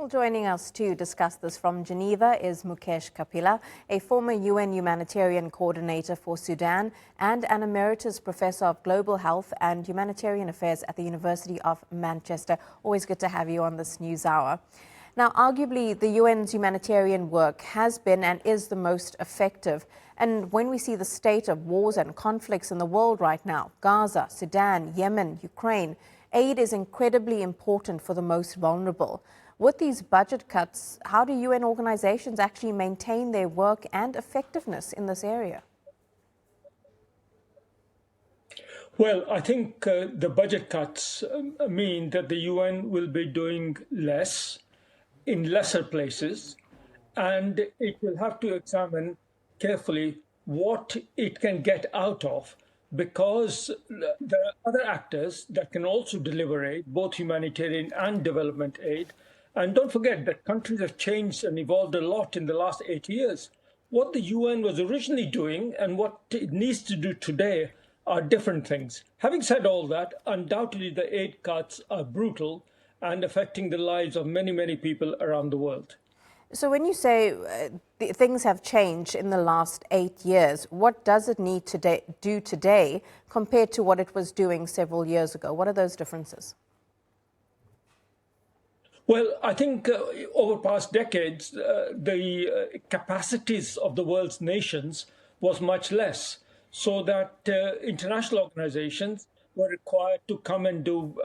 Well, joining us to discuss this from Geneva is Mukesh Kapila, a former UN Humanitarian Coordinator for Sudan and an Emeritus Professor of Global Health and Humanitarian Affairs at the University of Manchester. Always good to have you on this news hour. Now, arguably, the UN's humanitarian work has been and is the most effective. And when we see the state of wars and conflicts in the world right now, Gaza, Sudan, Yemen, Ukraine, aid is incredibly important for the most vulnerable. With these budget cuts, how do UN organizations actually maintain their work and effectiveness in this area? Well, I think the budget cuts mean that the UN will be doing less in lesser places, and it will have to examine carefully what it can get out of, because there are other actors that can also deliver aid, both humanitarian and development aid. And don't forget that countries have changed and evolved a lot in the last 8 years. What the UN was originally doing and what it needs to do today are different things. Having said all that, undoubtedly the aid cuts are brutal and affecting the lives of many, many people around the world. So when you say things have changed in the last 8 years, what does it need to do today compared to what it was doing several years ago? What are those differences? Well, I think over past decades, the capacities of the world's nations was much less, so that international organizations were required to come and do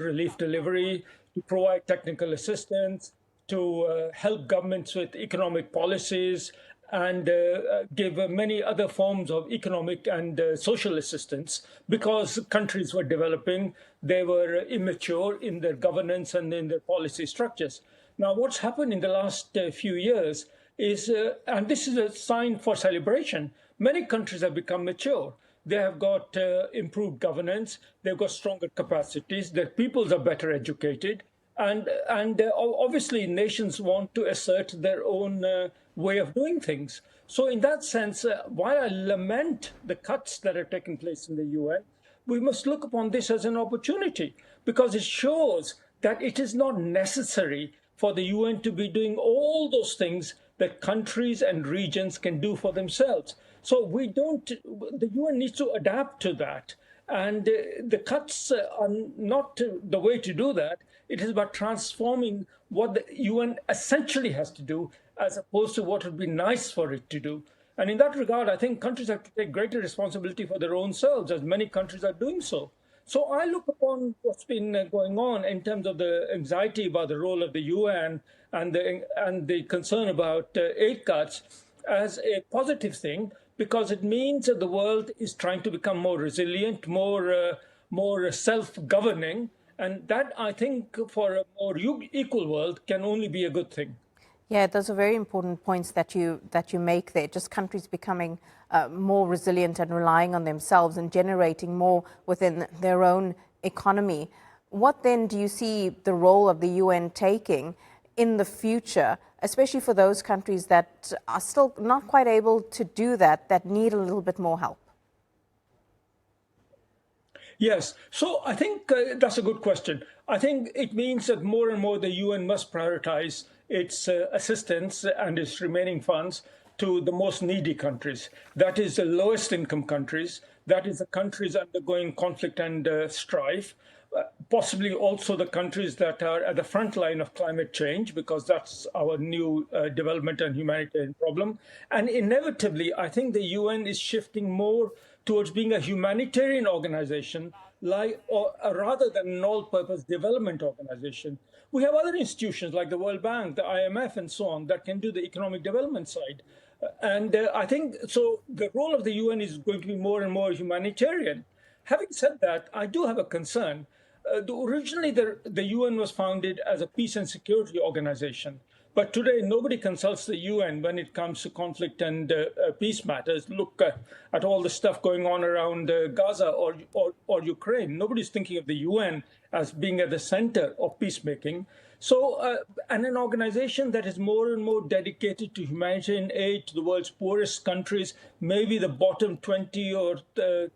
relief delivery, to provide technical assistance, to help governments with economic policies, and give many other forms of economic and social assistance, because countries were developing, they were immature in their governance and in their policy structures. Now, what's happened in the last few years is, and this is a sign for celebration, many countries have become mature. They have got improved governance, they've got stronger capacities, their peoples are better educated, and obviously nations want to assert their own way of doing things. So in that sense, while I lament the cuts that have taken place in the UN, we must look upon this as an opportunity, because it shows that it is not necessary for the UN to be doing all those things that countries and regions can do for themselves. So the UN needs to adapt to that. And the cuts are not the way to do that. It is about transforming what the UN essentially has to do, as opposed to what would be nice for it to do. And in that regard, I think countries have to take greater responsibility for their own selves, as many countries are doing so. So I look upon what's been going on in terms of the anxiety about the role of the UN and the concern about aid cuts as a positive thing, because it means that the world is trying to become more resilient, more self-governing, and that, I think, for a more equal world can only be a good thing. Yeah, those are very important points that you make there. Just countries becoming more resilient and relying on themselves and generating more within their own economy. What then do you see the role of the UN taking in the future, especially for those countries that are still not quite able to do that need a little bit more help? Yes, so I think that's a good question. I think it means that more and more the UN must prioritize its assistance and its remaining funds to the most needy countries. That is the lowest income countries. That is the countries undergoing conflict and strife. Possibly also the countries that are at the front line of climate change, because that's our new development and humanitarian problem. And inevitably, I think the UN is shifting more towards being a humanitarian organization, rather than an all-purpose development organization. We have other institutions like the World Bank, the IMF, and so on, that can do the economic development side. I think so the role of the UN is going to be more and more humanitarian. Having said that, I do have a concern. Originally, the UN was founded as a peace and security organization. But today, nobody consults the UN when it comes to conflict and peace matters. Look at all the stuff going on around Gaza or Ukraine. Nobody's thinking of the UN as being at the center of peacemaking. So, and an organization that is more and more dedicated to humanitarian aid to the world's poorest countries, maybe the bottom 20 or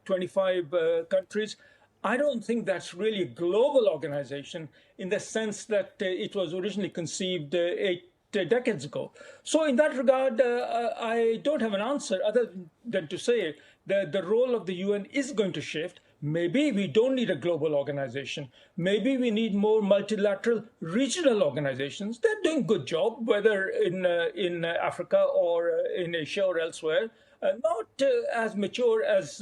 25 countries, I don't think that's really a global organization in the sense that it was originally conceived 8 decades ago. So, in that regard, I don't have an answer other than to say that the role of the UN is going to shift. Maybe we don't need a global organization. Maybe we need more multilateral regional organizations. They're doing a good job, whether in Africa or in Asia or elsewhere. Not as mature as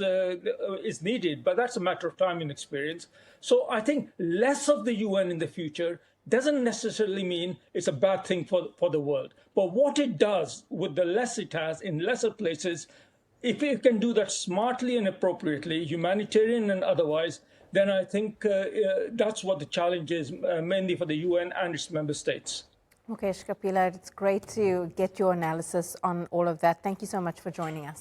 is needed, but that's a matter of time and experience. So I think less of the UN in the future doesn't necessarily mean it's a bad thing for the world. But what it does with the less it has in lesser places, if it can do that smartly and appropriately, humanitarian and otherwise, then I think that's what the challenge is, mainly for the UN and its member states. Mukesh Kapila, it's great to get your analysis on all of that. Thank you so much for joining us.